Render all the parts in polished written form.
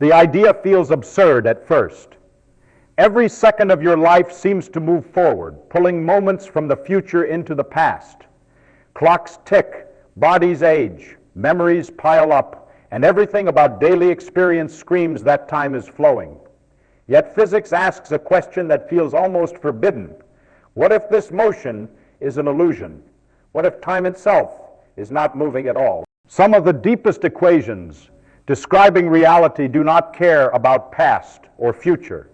The idea feels absurd at first. Every second of your life seems to move forward, pulling moments from the future into the past. Clocks tick, bodies age, memories pile up, and everything about daily experience screams that time is flowing. Yet physics asks a question that feels almost forbidden. What if this motion is an illusion? What if time itself is not moving at all? Some of the deepest equations describing reality do not care about past or future.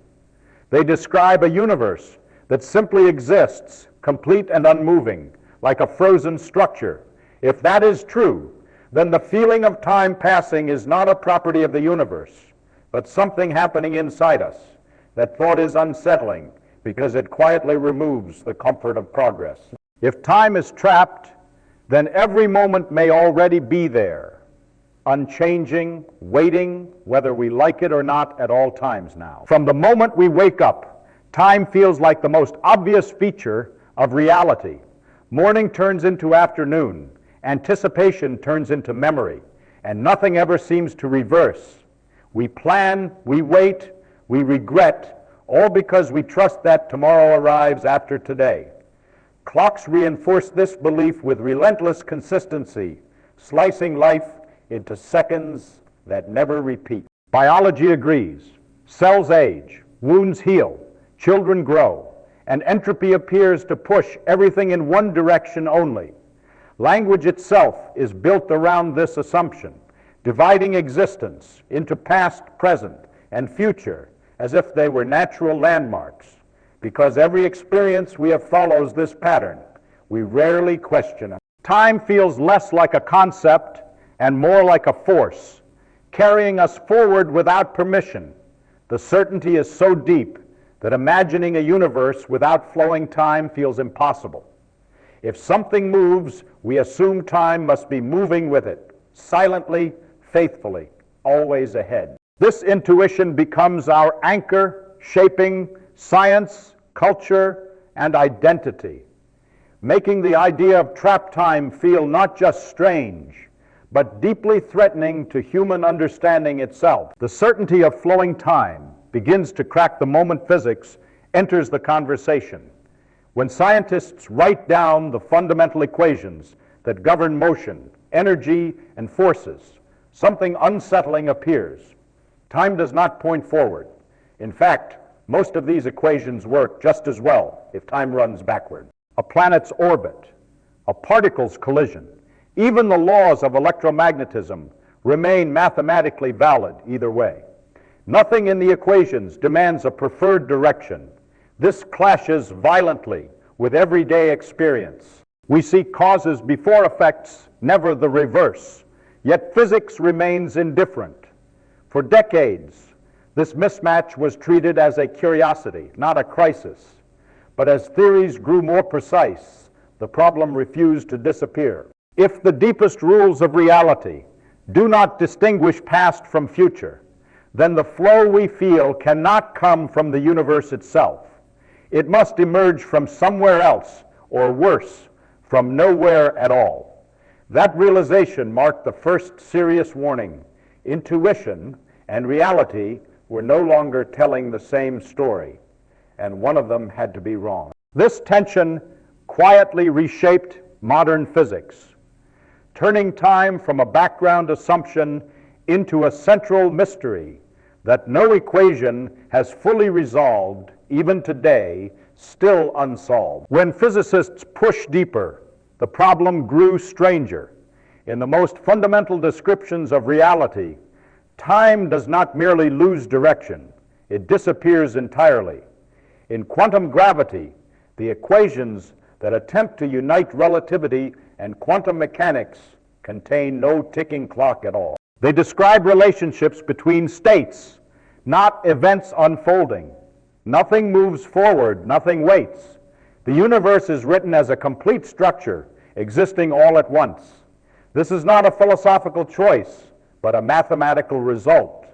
They describe a universe that simply exists, complete and unmoving, like a frozen structure. If that is true, then the feeling of time passing is not a property of the universe, but something happening inside us. That thought is unsettling because it quietly removes the comfort of progress. If time is trapped, then every moment may already be there, unchanging, waiting, whether we like it or not, at all times now. From the moment we wake up, time feels like the most obvious feature of reality. Morning turns into afternoon, anticipation turns into memory, and nothing ever seems to reverse. We plan, we wait, we regret, all because we trust that tomorrow arrives after today. Clocks reinforce this belief with relentless consistency, slicing life into seconds that never repeat. Biology agrees. Cells age, wounds heal, children grow, and entropy appears to push everything in one direction only. Language itself is built around this assumption, dividing existence into past, present, and future as if they were natural landmarks. Because every experience we have follows this pattern, we rarely question it. Time feels less like a concept and more like a force, carrying us forward without permission. The certainty is so deep that imagining a universe without flowing time feels impossible. If something moves, we assume time must be moving with it, silently, faithfully, always ahead. This intuition becomes our anchor, shaping science, culture, and identity, making the idea of trapped time feel not just strange, but deeply threatening to human understanding itself. The certainty of flowing time begins to crack the moment physics enters the conversation. When scientists write down the fundamental equations that govern motion, energy, and forces, something unsettling appears. Time does not point forward. In fact, most of these equations work just as well if time runs backward. A planet's orbit, a particle's collision, even the laws of electromagnetism remain mathematically valid either way. Nothing in the equations demands a preferred direction. This clashes violently with everyday experience. We see causes before effects, never the reverse. Yet physics remains indifferent. For decades, this mismatch was treated as a curiosity, not a crisis. But as theories grew more precise, the problem refused to disappear. If the deepest rules of reality do not distinguish past from future, then the flow we feel cannot come from the universe itself. It must emerge from somewhere else, or worse, from nowhere at all. That realization marked the first serious warning. Intuition and reality were no longer telling the same story, and one of them had to be wrong. This tension quietly reshaped modern physics, turning time from a background assumption into a central mystery that no equation has fully resolved, even today, still unsolved. When physicists pushed deeper, the problem grew stranger. In the most fundamental descriptions of reality, time does not merely lose direction, it disappears entirely. In quantum gravity, the equations that attempt to unite relativity and quantum mechanics contain no ticking clock at all. They describe relationships between states, not events unfolding. Nothing moves forward, nothing waits. The universe is written as a complete structure, existing all at once. This is not a philosophical choice, but a mathematical result.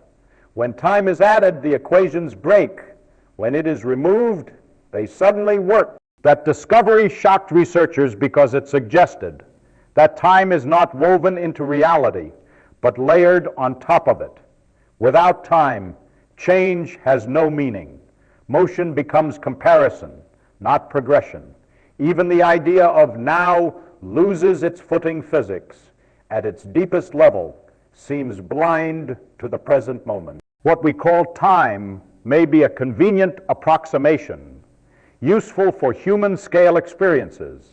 When time is added, the equations break. When it is removed, they suddenly work. That discovery shocked researchers because it suggested that time is not woven into reality, but layered on top of it. Without time, change has no meaning. Motion becomes comparison, not progression. Even the idea of now loses its footing. Physics, at its deepest level, seems blind to the present moment. What we call time may be a convenient approximation, useful for human scale experiences,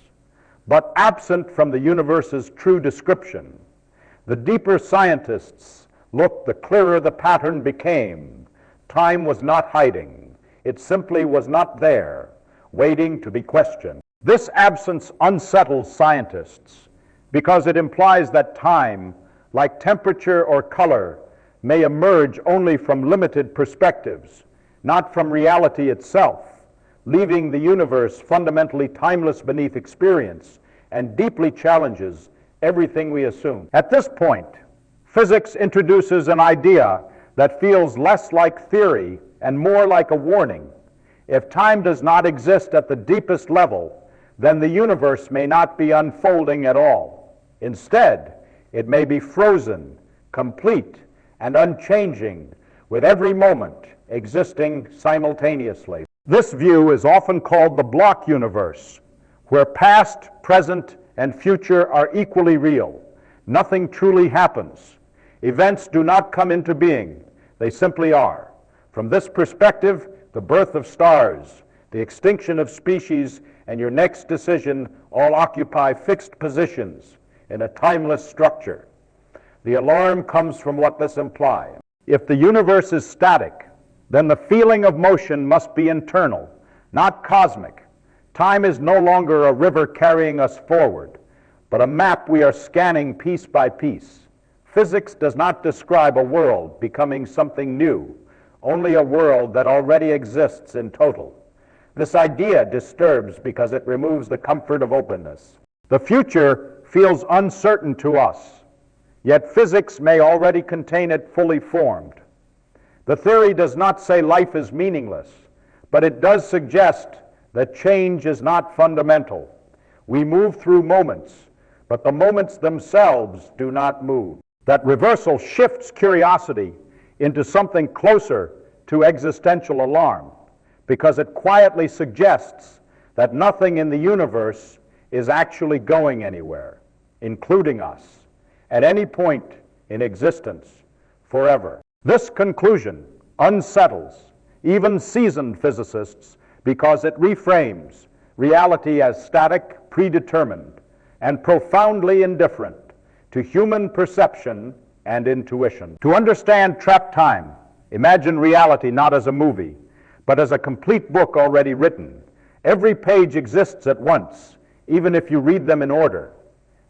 but absent from the universe's true description. The deeper scientists looked, the clearer the pattern became. Time was not hiding. It simply was not there, waiting to be questioned. This absence unsettles scientists because it implies that time, like temperature or color, may emerge only from limited perspectives, not from reality itself, leaving the universe fundamentally timeless beneath experience and deeply challenges everything we assume. At this point, physics introduces an idea that feels less like theory and more like a warning. If time does not exist at the deepest level, then the universe may not be unfolding at all. Instead, it may be frozen, complete, and unchanging, with every moment existing simultaneously. This view is often called the block universe, where past, present, and future are equally real. Nothing truly happens. Events do not come into being. They simply are. From this perspective, the birth of stars, the extinction of species, and your next decision all occupy fixed positions in a timeless structure. The alarm comes from what this implies. If the universe is static, then the feeling of motion must be internal, not cosmic. Time is no longer a river carrying us forward, but a map we are scanning piece by piece. Physics does not describe a world becoming something new, only a world that already exists in total. This idea disturbs because it removes the comfort of openness. The future feels uncertain to us, yet physics may already contain it fully formed. The theory does not say life is meaningless, but it does suggest that change is not fundamental. We move through moments, but the moments themselves do not move. That reversal shifts curiosity into something closer to existential alarm, because it quietly suggests that nothing in the universe is actually going anywhere, including us, at any point in existence, forever. This conclusion unsettles even seasoned physicists because it reframes reality as static, predetermined, and profoundly indifferent to human perception and intuition. To understand trapped time, imagine reality not as a movie, but as a complete book already written. Every page exists at once, even if you read them in order.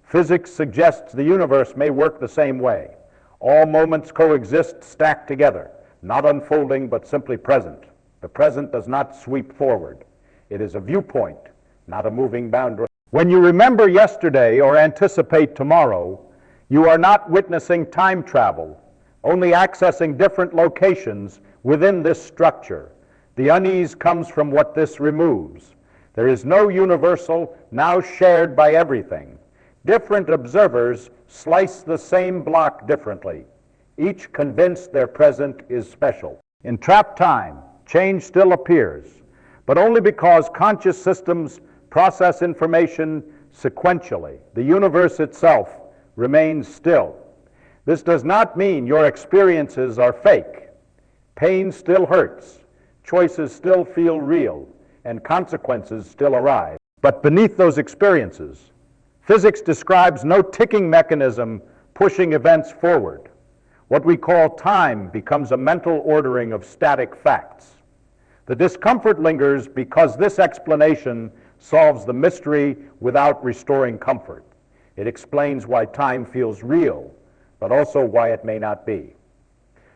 Physics suggests the universe may work the same way. All moments coexist stacked together, not unfolding but simply present. The present does not sweep forward. It is a viewpoint, not a moving boundary. When you remember yesterday or anticipate tomorrow, you are not witnessing time travel, only accessing different locations within this structure. The unease comes from what this removes. There is no universal now shared by everything. Different observers slice the same block differently, each convinced their present is special. In trapped time, change still appears, but only because conscious systems process information sequentially. The universe itself remains still. This does not mean your experiences are fake. Pain still hurts, choices still feel real, and consequences still arise. But beneath those experiences, physics describes no ticking mechanism pushing events forward. What we call time becomes a mental ordering of static facts. The discomfort lingers because this explanation solves the mystery without restoring comfort. It explains why time feels real, but also why it may not be.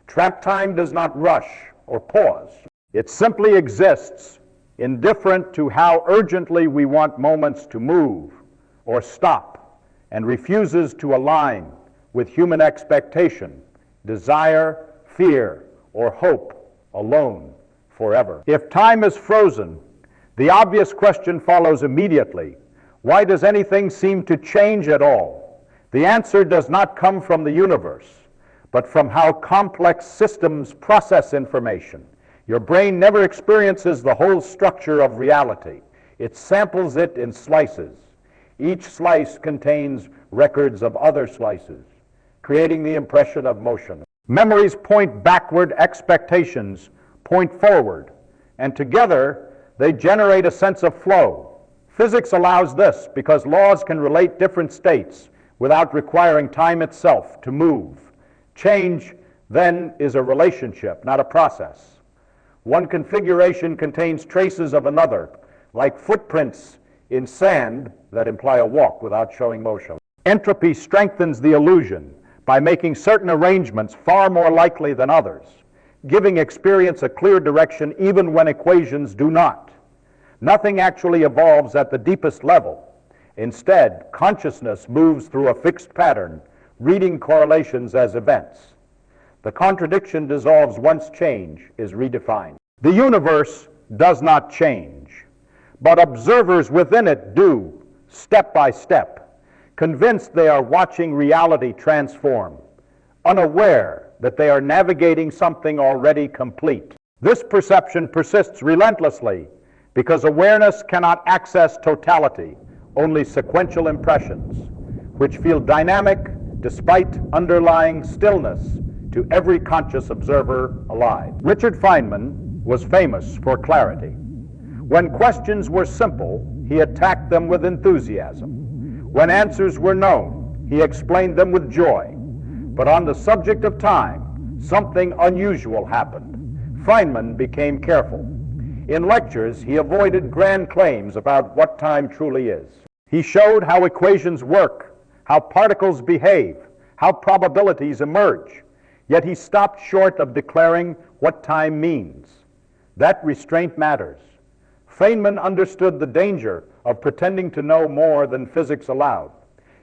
Trapped time does not rush or pause. It simply exists, indifferent to how urgently we want moments to move or stop, and refuses to align with human expectation, desire, fear, or hope alone forever. If time is frozen, the obvious question follows immediately: why does anything seem to change at all? The answer does not come from the universe, but from how complex systems process information. Your brain never experiences the whole structure of reality. It samples it in slices. Each slice contains records of other slices, creating the impression of motion. Memories point backward, expectations point forward, and together they generate a sense of flow. Physics allows this because laws can relate different states without requiring time itself to move. Change, then, is a relationship, not a process. One configuration contains traces of another, like footprints in sand that imply a walk without showing motion. Entropy strengthens the illusion by making certain arrangements far more likely than others, giving experience a clear direction even when equations do not. Nothing actually evolves at the deepest level. Instead, consciousness moves through a fixed pattern, reading correlations as events. The contradiction dissolves once change is redefined. The universe does not change, but observers within it do, step by step, convinced they are watching reality transform, unaware that they are navigating something already complete. This perception persists relentlessly because awareness cannot access totality, only sequential impressions, which feel dynamic despite underlying stillness to every conscious observer alive. Richard Feynman was famous for clarity. When questions were simple, he attacked them with enthusiasm. When answers were known, he explained them with joy. But on the subject of time, something unusual happened. Feynman became careful. In lectures, he avoided grand claims about what time truly is. He showed how equations work, how particles behave, how probabilities emerge. Yet he stopped short of declaring what time means. That restraint matters. Feynman understood the danger of pretending to know more than physics allowed.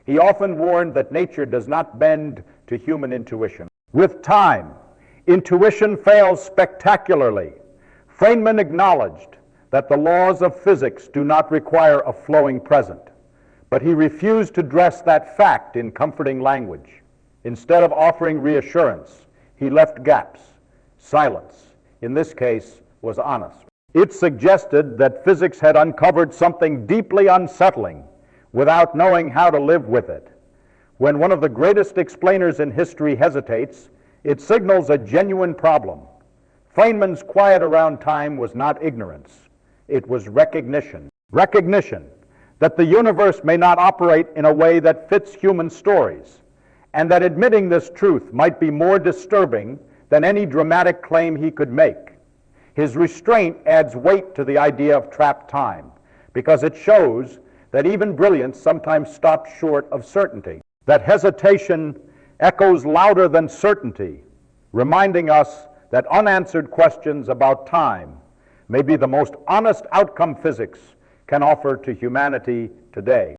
He often warned that nature does not bend to human intuition. With time, intuition fails spectacularly. Feynman acknowledged that the laws of physics do not require a flowing present, but he refused to dress that fact in comforting language. Instead of offering reassurance, he left gaps. Silence, in this case, was honest. It suggested that physics had uncovered something deeply unsettling without knowing how to live with it. When one of the greatest explainers in history hesitates, it signals a genuine problem. Feynman's quiet around time was not ignorance. It was recognition. Recognition that the universe may not operate in a way that fits human stories, and that admitting this truth might be more disturbing than any dramatic claim he could make. His restraint adds weight to the idea of trapped time, because it shows that even brilliance sometimes stops short of certainty. That hesitation echoes louder than certainty, reminding us that unanswered questions about time may be the most honest outcome physics can offer to humanity today.